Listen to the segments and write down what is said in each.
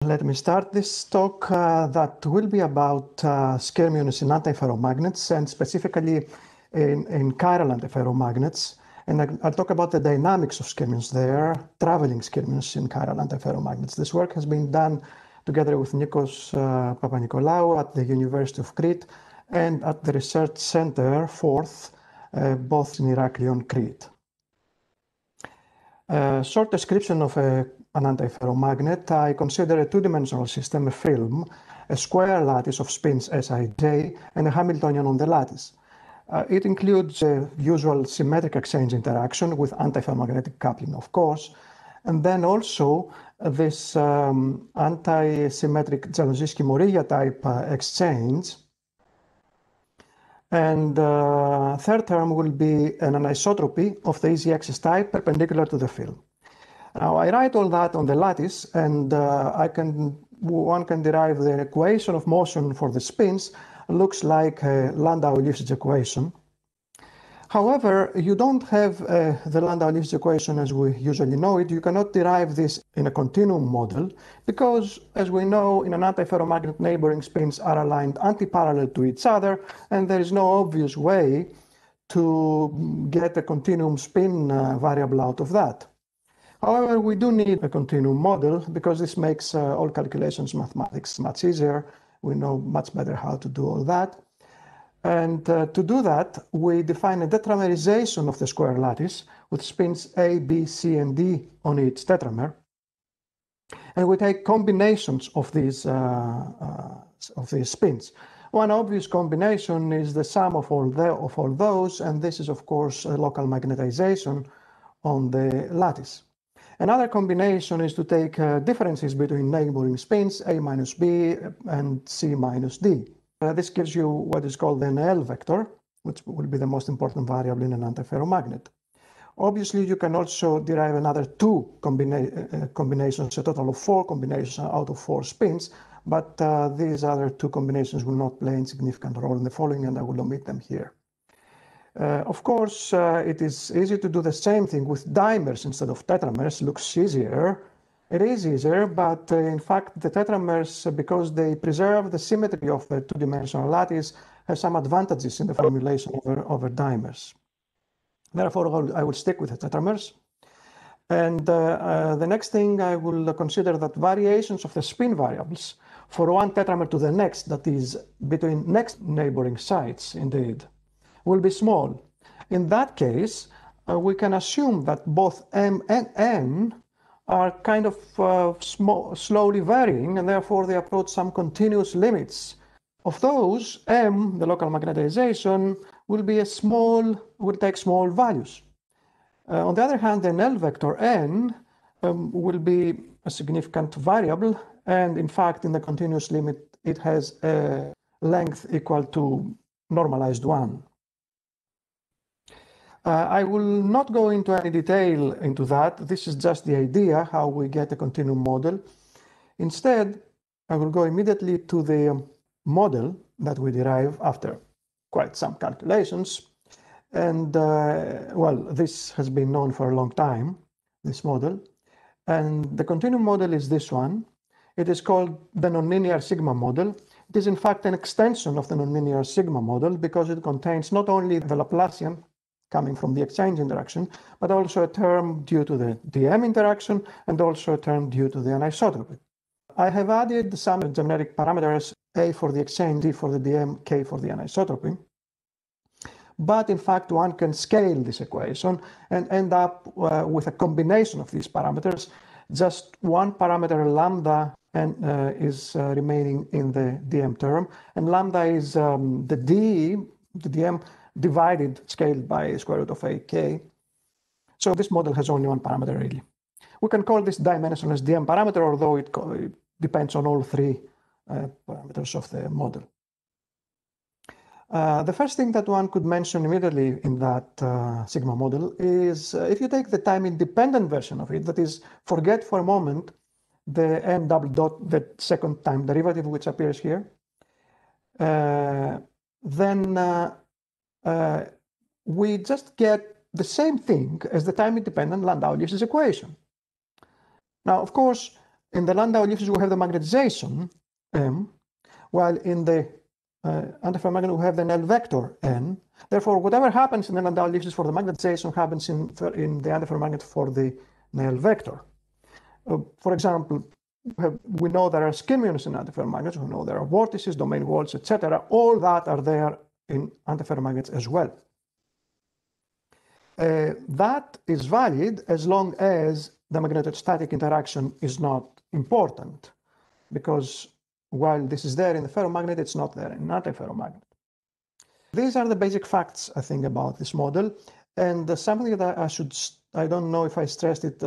Let me start this talk that will be about skyrmions in antiferromagnets, and specifically in chiral antiferromagnets. And I'll talk about the dynamics of skyrmions there, traveling skyrmions in chiral antiferromagnets. This work has been done together with Nikos Papanikolaou at the University of Crete and at the Research Center, Fourth, both in Heraklion, Crete. Short description of an antiferromagnet. I consider a two-dimensional system, a film, a square lattice of spins Sij, and a Hamiltonian on the lattice. It includes a usual symmetric exchange interaction with antiferromagnetic coupling, of course, and then also this anti-symmetric Dzalozhinsky-Morilla type exchange. And third term will be an anisotropy of the easy axis type perpendicular to the film. Now I write all that on the lattice, and one can derive the equation of motion for the spins. Looks like a Landau-Lifshitz equation. However, you don't have the Landau-Lifshitz equation as we usually know it. You cannot derive this in a continuum model because, as we know, in an antiferromagnet, neighboring spins are aligned anti-parallel to each other, and there is no obvious way to get a continuum spin variable out of that. However, we do need a continuum model because this makes all calculations mathematics much easier. We know much better how to do all that. And to do that, we define a tetramerization of the square lattice with spins A, B, C, and D on each tetramer. And we take combinations of these spins. One obvious combination is the sum of all those, and this is, of course, a local magnetization on the lattice. Another combination is to take differences between neighboring spins, A minus B and C minus D. This gives you what is called an L vector, which will be the most important variable in an antiferromagnet. Obviously, you can also derive another two combinations, a total of 4 combinations out of 4 spins, but these other 2 combinations will not play a significant role in the following, and I will omit them here. Of course, it is easy to do the same thing with dimers instead of tetramers. Looks easier. It is easier, but in fact, the tetramers, because they preserve the symmetry of the two-dimensional lattice, have some advantages in the formulation over dimers. Therefore, I will stick with the tetramers. And the next thing I will consider that variations of the spin variables for one tetramer to the next, that is between next neighboring sites, indeed, will be small. In that case, we can assume that both M and N are kind of slowly varying, and therefore they approach some continuous limits. Of those, M, the local magnetization, will take small values. On the other hand, the L vector N will be a significant variable, and in fact, in the continuous limit, it has a length equal to normalized 1. I will not go into any detail into that. This is just the idea how we get a continuum model. Instead, I will go immediately to the model that we derive after quite some calculations. And well, this has been known for a long time, this model. And the continuum model is this one. It is called the nonlinear sigma model. It is in fact an extension of the nonlinear sigma model because it contains not only the Laplacian coming from the exchange interaction, but also a term due to the dm interaction and also a term due to the anisotropy. I have added some generic parameters, A for the exchange, D for the dm, K for the anisotropy. But in fact, one can scale this equation and end up with a combination of these parameters. Just one parameter lambda is remaining in the dm term, and lambda is the dm divided, scaled by square root of ak. So this model has only one parameter, really. We can call this dimensionless dm parameter, although it depends on all 3 parameters of the model. The first thing that one could mention immediately in that sigma model is if you take the time-independent version of it, that is, forget for a moment the m double dot, the second time derivative which appears here, then we just get the same thing as the time-independent Landau-Lifshitz equation. Now, of course, In the Landau-Lifshitz, we have the magnetization, M, while in the antiferromagnet, we have the Nel vector, N. Therefore, whatever happens in the Landau-Lifshitz for the magnetization happens in the antiferromagnet for the Nel vector. For example, we know there are skyrmions in antiferromagnets, we know there are vortices, domain walls, etc. All that are there in antiferromagnets as well. That is valid as long as the magnetostatic interaction is not important, because while this is there in the ferromagnet, it's not there in an antiferromagnet. These are the basic facts, I think, about this model. And something that I don't know if I stressed it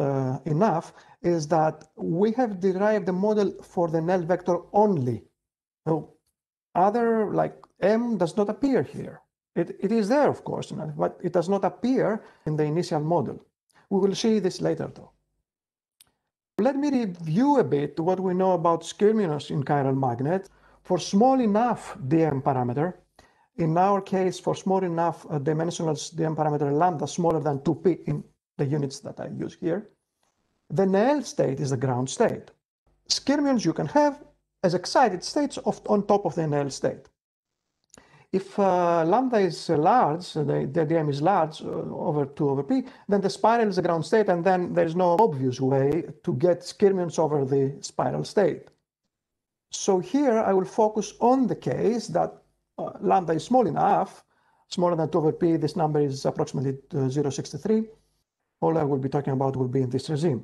enough, is that we have derived the model for the Nel vector only. So other, like M, does not appear here. It is there, of course, but it does not appear in the initial model. We will see this later, though. Let me review a bit what we know about skyrmions in chiral magnet. For small enough dm parameter, in our case, for small enough dimensional dm parameter lambda smaller than 2p in the units that I use here, the Nel state is the ground state. Skyrmions you can have as excited states on top of the Nel state. If lambda is large, the dm is large, over 2 over p, then the spiral is the ground state, and then there's no obvious way to get skyrmions over the spiral state. So here I will focus on the case that lambda is small enough, smaller than 2 over p, this number is approximately 0.63. All I will be talking about will be in this regime.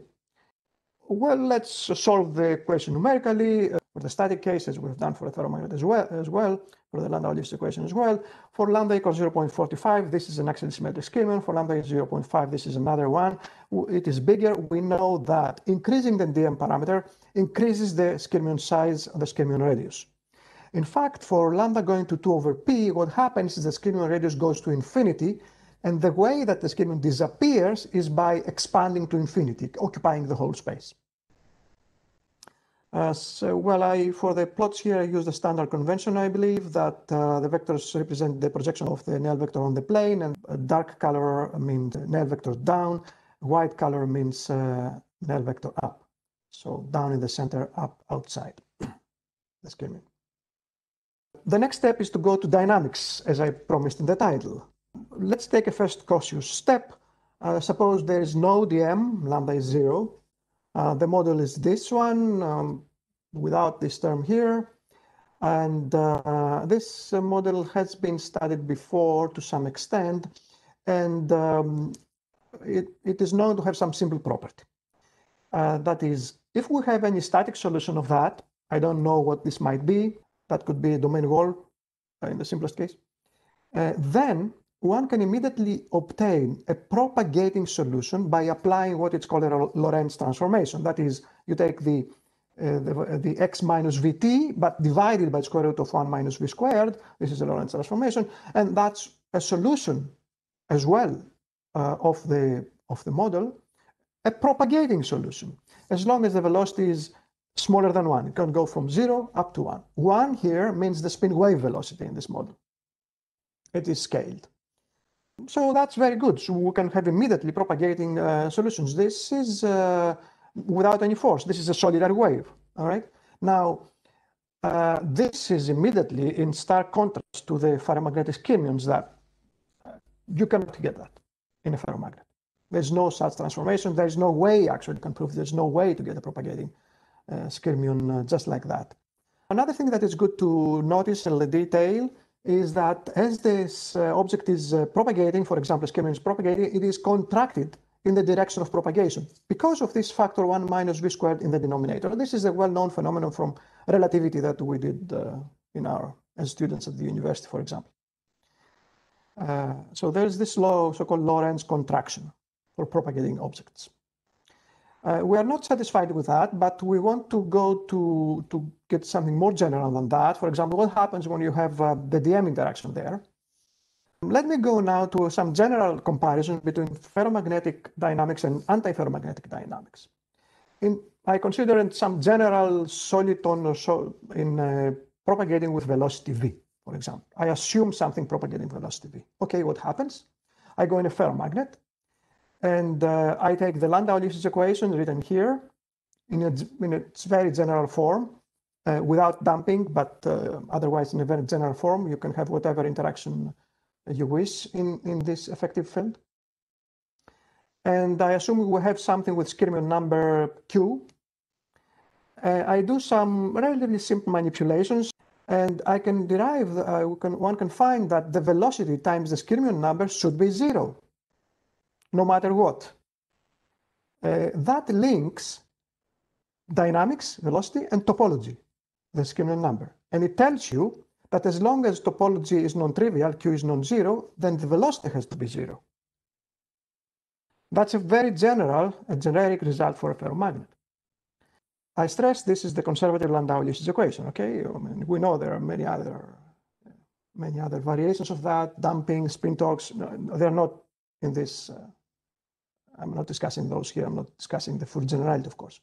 Well, let's solve the equation numerically for the static case, as we've done for the ferromagnet as well, for the Landau-Lifshitz equation as well. For lambda equals 0.45, this is an axially symmetric skyrmion. For lambda is 0.5, this is another one. It is bigger. We know that increasing the dm parameter increases the skyrmion size of the skyrmion radius. In fact, for lambda going to 2 over p, what happens is the skyrmion radius goes to infinity, and the way that the skyrmion disappears is by expanding to infinity, occupying the whole space. For the plots here, I use the standard convention. I believe that the vectors represent the projection of the Nel vector on the plane, and dark color means Nel vector down, white color means Nel vector up. So down in the center, up outside the skyrmion. The next step is to go to dynamics, as I promised in the title. Let's take a first cautious step. Suppose there is no dm, lambda is 0. The model is this one, without this term here. And this model has been studied before to some extent. And it is known to have some simple property. That is, if we have any static solution of that, I don't know what this might be. That could be a domain wall in the simplest case. Then one can immediately obtain a propagating solution by applying what is called a Lorentz transformation. That is, you take the x minus vt, but divided by square root of 1 minus v squared. This is a Lorentz transformation, and that's a solution as well of the model, a propagating solution, as long as the velocity is smaller than 1. It can go from 0 up to 1. 1 here means the spin wave velocity in this model. It is scaled. So that's very good. So we can have immediately propagating solutions. This is without any force. This is a solitary wave. All right. Now, this is immediately in stark contrast to the ferromagnetic skyrmions that you cannot get that in a ferromagnet. There's no such transformation. There's no way, actually, you can prove there's no way to get a propagating skyrmion just like that. Another thing that is good to notice in the detail is that as this object is propagating, for example, skyrmion is propagating, it is contracted in the direction of propagation because of this factor 1 minus v squared in the denominator. This is a well-known phenomenon from relativity that we did as students at the university, for example. So there's this so-called Lorentz contraction for propagating objects. We are not satisfied with that, but we want to go to get something more general than that. For example, what happens when you have the dm interaction there? Let me go now to some general comparison between ferromagnetic dynamics and antiferromagnetic dynamics. I consider some general soliton in propagating with velocity v, for example. I assume something propagating velocity v. Okay, what happens? I go in a ferromagnet, and I take the Landau-Lifshitz equation written here, in its very general form, without damping, but otherwise in a very general form. You can have whatever interaction you wish in this effective field. And I assume we will have something with skyrmion number Q. I do some relatively simple manipulations, and I can derive, one can find that the velocity times the skyrmion number should be 0, no matter what. That links dynamics, velocity, and topology, the skyrmion number. And it tells you that as long as topology is non-trivial, Q is non-zero, then the velocity has to be 0. That's a very generic result for a ferromagnet. I stress this is the conservative Landau-Lewis equation, okay? I mean, we know there are many other variations of that, damping, spin torques. No, they're not in this. I'm not discussing those here. I'm not discussing the full generality, of course.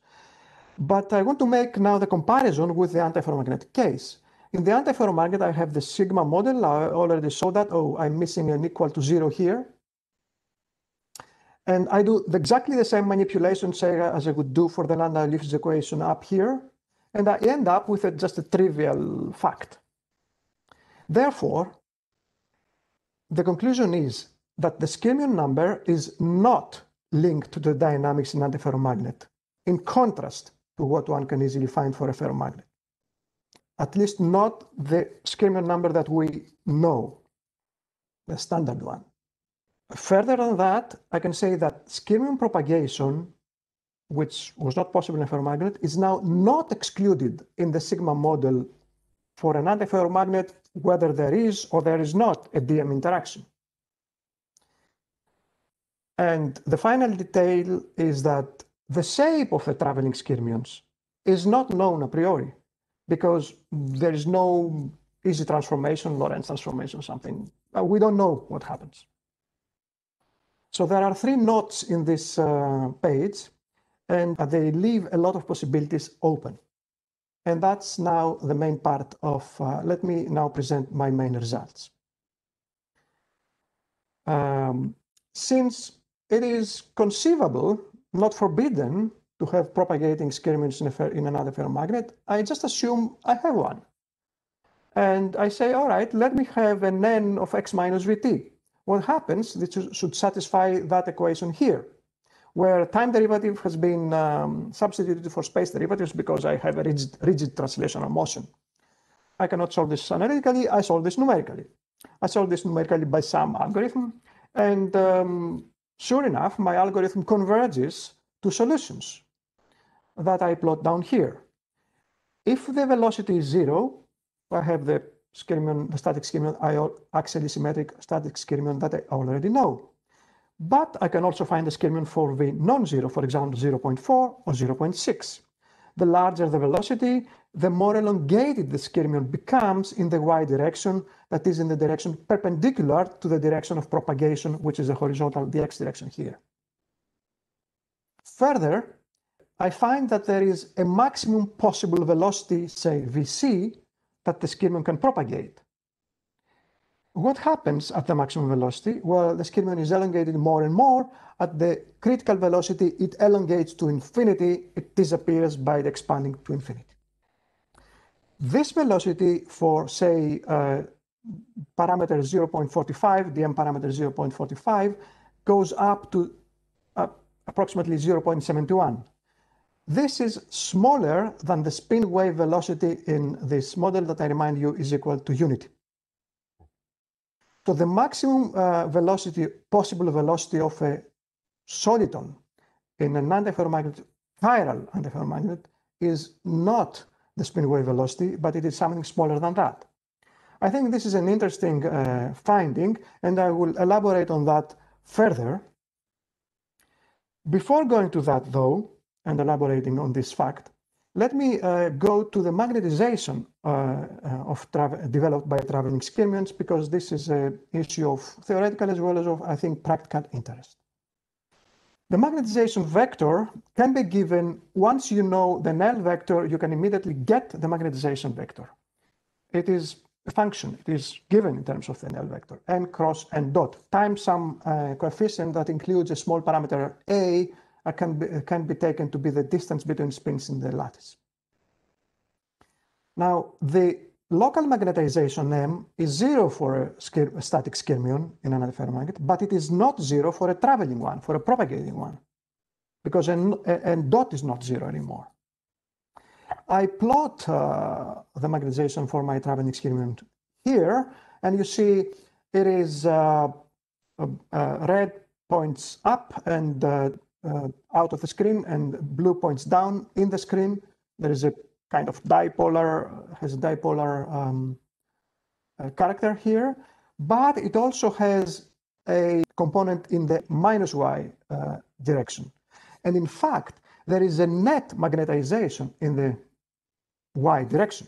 But I want to make now the comparison with the antiferromagnetic case. In the antiferromagnet, I have the sigma model. I already saw that. Oh, I'm missing an equal to 0 here. And I do exactly the same manipulation, say, as I would do for the Landau-Lewis equation up here. And I end up with just a trivial fact. Therefore, the conclusion is that the skyrmion number is not linked to the dynamics in antiferromagnet, in contrast to what one can easily find for a ferromagnet. At least not the skyrmion number that we know, the standard one. Further than that, I can say that skyrmion propagation, which was not possible in a ferromagnet, is now not excluded in the sigma model for an antiferromagnet, whether there is or there is not a DM interaction. And the final detail is that the shape of the traveling skyrmions is not known a priori, because there is no easy transformation, Lorentz transformation, something. We don't know what happens. So there are 3 notes in this page, and they leave a lot of possibilities open. And that's now the main part of, let me now present my main results. Since it is conceivable, not forbidden, to have propagating skyrmions in another ferromagnet, I just assume I have one. And I say, all right, let me have an n of x minus vt. What happens, this should satisfy that equation here, where time derivative has been substituted for space derivatives because I have a rigid translational motion. I cannot solve this analytically, I solve this numerically. I solve this numerically by some algorithm, and sure enough, my algorithm converges to solutions that I plot down here. If the velocity is 0, I have the skyrmion, the static skyrmion, axially symmetric static skyrmion that I already know. But I can also find the skyrmion for V non-zero, for example, 0.4 or 0.6. The larger the velocity, the more elongated the skyrmion becomes in the y direction, that is in the direction perpendicular to the direction of propagation, which is the horizontal, the x direction here. Further, I find that there is a maximum possible velocity, say Vc, that the skyrmion can propagate. What happens at the maximum velocity? Well, the skyrmion is elongated more and more. At the critical velocity, it elongates to infinity. It disappears by the expanding to infinity. This velocity for, say, parameter 0.45, dm parameter 0.45, goes up to approximately 0.71. This is smaller than the spin wave velocity in this model that I remind you is equal to unity. So the maximum velocity, possible velocity of a soliton in an antiferromagnet, chiral antiferromagnet, is not the spin wave velocity, but it is something smaller than that. I think this is an interesting finding, and I will elaborate on that further. Before going to that, though, and elaborating on this fact, let me go to the magnetization developed by traveling skyrmions, because this is an issue of theoretical as well as of, I think, practical interest. The magnetization vector can be given once you know the null vector, you can immediately get the magnetization vector. It is a function, it is given in terms of the null vector, n cross n dot, times some coefficient that includes a small parameter a can be taken to be the distance between spins in the lattice. Now, the local magnetization M is 0 for a static skyrmion in an antiferromagnet, but it is not 0 for a traveling one, for a propagating one, because n dot is not 0 anymore. I plot the magnetization for my traveling skyrmion here, and you see it is red points up and out of the screen, and blue points down in the screen. There is a kind of dipolar, has a dipolar character here, but it also has a component in the minus y direction. And in fact, there is a net magnetization in the y direction.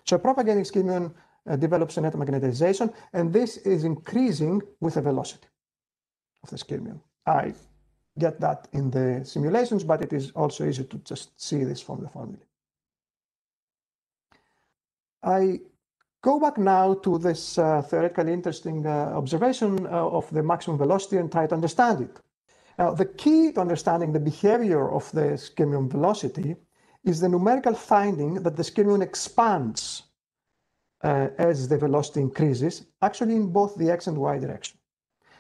So propagating skyrmion develops a net magnetization, and this is increasing with the velocity of the skyrmion. I get that in the simulations, but it is also easy to just see this from the formula. I go back now to this theoretically interesting observation of the maximum velocity and try to understand it. Now, the key to understanding the behavior of the skyrmion velocity is the numerical finding that the skyrmion expands as the velocity increases, actually in both the x and y direction.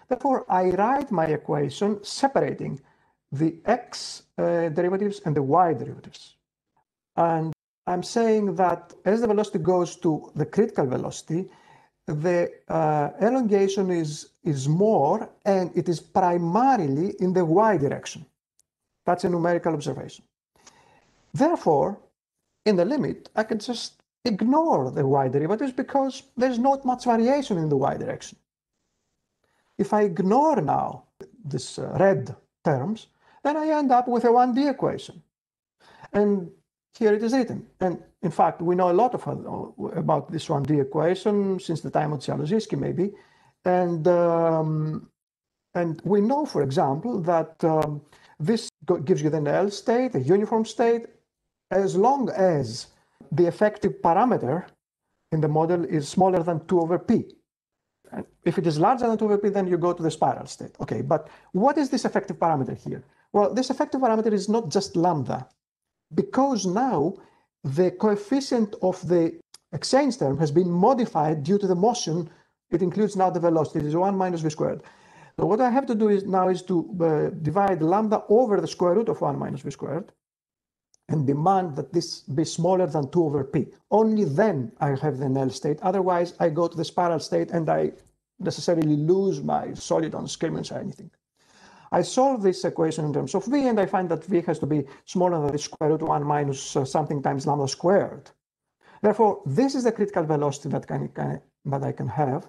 Therefore, I write my equation separating the x derivatives and the y derivatives. And I'm saying that as the velocity goes to the critical velocity, the elongation is more, and it is primarily in the y direction. That's a numerical observation. Therefore, in the limit, I can just ignore the y derivatives because there's not much variation in the y direction. If I ignore now this red terms, then I end up with a 1D equation. And here it is written. And in fact, we know a lot about this 1D equation since the time of Dzialoszewski, maybe. And we know, for example, that this gives you the L state, a uniform state, as long as the effective parameter in the model is smaller than 2 over p. And if it is larger than 2 over p, then you go to the spiral state. Okay, but what is this effective parameter here? Well, this effective parameter is not just lambda, because now the coefficient of the exchange term has been modified due to the motion. It includes now the velocity. It is 1 minus v squared. So what I have to do now is to divide lambda over the square root of 1 minus v squared and demand that this be smaller than 2 over p. Only then I have the null state. Otherwise, I go to the spiral state and I necessarily lose my solid on skyrmions or anything. I solve this equation in terms of v, and I find that v has to be smaller than the square root of 1 minus something times lambda squared. Therefore, this is the critical velocity that I can have.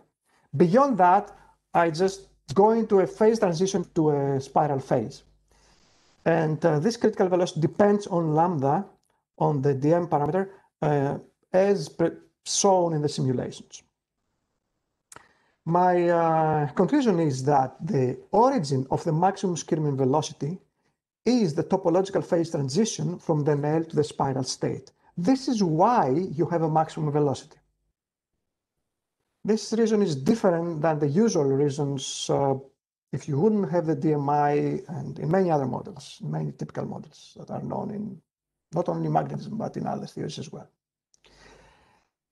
Beyond that, I just go into a phase transition to a spiral phase. And this critical velocity depends on lambda, on the dm parameter, as shown in the simulations. My conclusion is that the origin of the maximum skyrmion velocity is the topological phase transition from the null to the spiral state. This is why you have a maximum velocity. This reason is different than the usual reasons if you wouldn't have the DMI and in many other models, many typical models that are known in not only magnetism, but in other theories as well.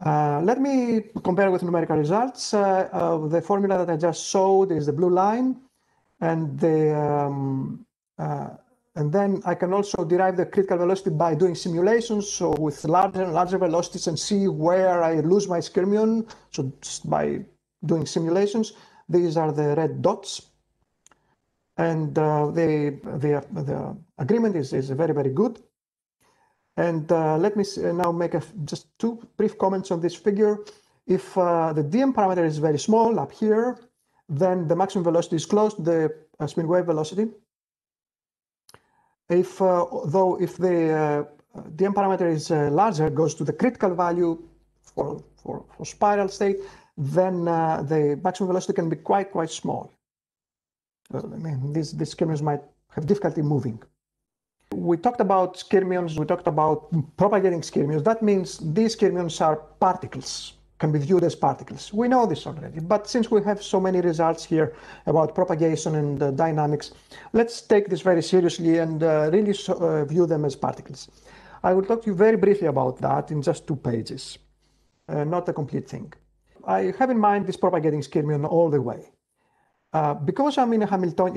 Let me compare with numerical results. The formula that I just showed is the blue line, and then I can also derive the critical velocity by doing simulations, so with larger and larger velocities, and see where I lose my skyrmion. So just by doing simulations, these are the red dots, and the agreement is very, very good. And let me now make just two brief comments on this figure. If the dm parameter is very small up here, then the maximum velocity is close to the spin wave velocity. If the dm parameter is larger, goes to the critical value for spiral state, then the maximum velocity can be quite small. Well, I mean, these skyrmions might have difficulty moving. We talked about skyrmions, we talked about propagating skyrmions. That means these skyrmions are particles can be viewed as particles. We know this already, but since we have so many results here about propagation and dynamics, let's take this very seriously and really view them as particles. I will talk to you very briefly about that in just 2 pages, not a complete thing. I have in mind this propagating skyrmion all the way. Because I'm in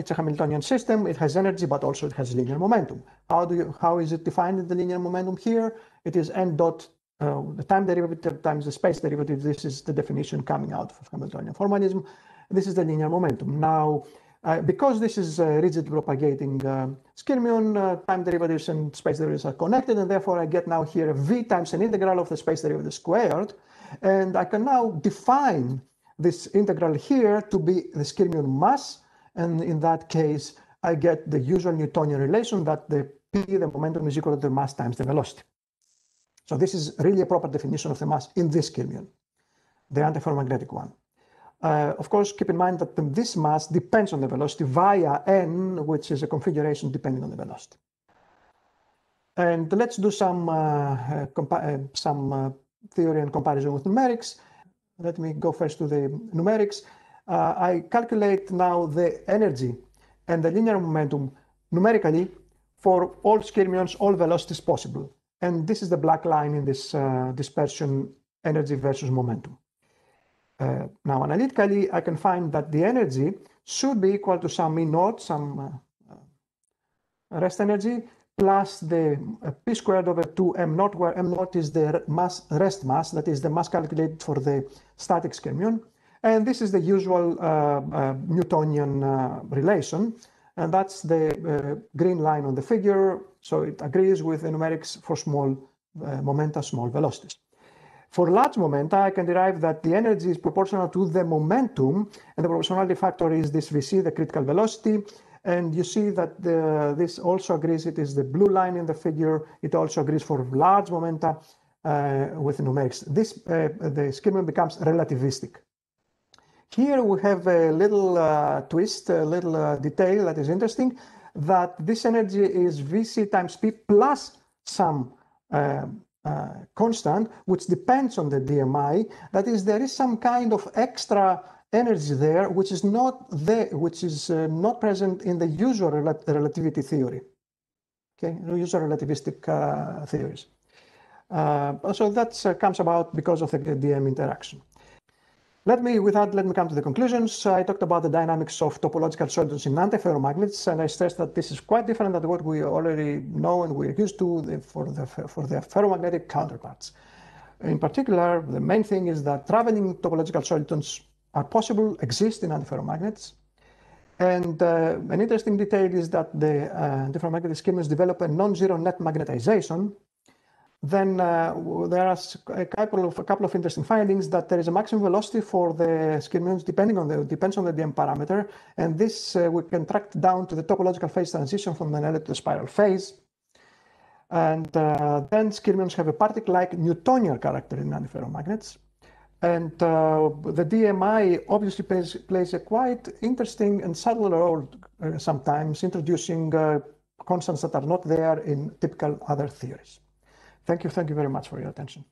it's a Hamiltonian system, it has energy, but also it has linear momentum. How is it defined in the linear momentum here? It is n dot, the time derivative times the space derivative. This is the definition coming out of Hamiltonian formalism. This is the linear momentum. Now, because this is a rigid propagating skyrmion, time derivatives and space derivatives are connected, and therefore I get now here a v times an integral of the space derivative squared, and I can now define this integral here to be the skyrmion mass, and in that case I get the usual Newtonian relation that the p, the momentum, is equal to the mass times the velocity. So this is really a proper definition of the mass in this skyrmion, the antiferromagnetic one. Of course, keep in mind that this mass depends on the velocity via n, which is a configuration depending on the velocity. And let's do some theory and comparison with numerics. Let me go first to the numerics. I calculate now the energy and the linear momentum numerically for all skyrmions, all velocities possible. And this is the black line in this dispersion energy versus momentum. Now, analytically, I can find that the energy should be equal to some E naught, some rest energy, plus the p squared over 2 m naught, where m naught is the rest mass, that is the mass calculated for the static skyrmion. And this is the usual Newtonian relation, and that's the green line on the figure, so it agrees with the numerics for small momenta, small velocities. For large momenta, I can derive that the energy is proportional to the momentum, and the proportionality factor is this Vc, the critical velocity. And you see that this also agrees, it is the blue line in the figure, it also agrees for large momenta with numerics. The skyrmion becomes relativistic. Here we have a little twist, a little detail that is interesting, that this energy is Vc times p plus some constant, which depends on the DMI. That is, there is some kind of extra energy there, which is not not present in the usual relativity theory. Okay, usual relativistic theories. So that comes about because of the DM interaction. Let me come to the conclusions. I talked about the dynamics of topological solidons in antiferromagnets, and I stressed that this is quite different than what we already know and we're used to for the ferromagnetic counterparts. In particular, the main thing is that traveling topological solidons are possible, exist in antiferromagnets. And an interesting detail is that the antiferromagnetic skyrmions develop a non-zero net magnetization. Then there are a couple of interesting findings that there is a maximum velocity for the skyrmions depends on the DM parameter, and this we can track down to the topological phase transition from the Nanelli to the spiral phase. And then skyrmions have a particle-like Newtonian character in antiferromagnets. And the DMI obviously plays a quite interesting and subtle role sometimes, introducing constants that are not there in typical other theories. Thank you very much for your attention.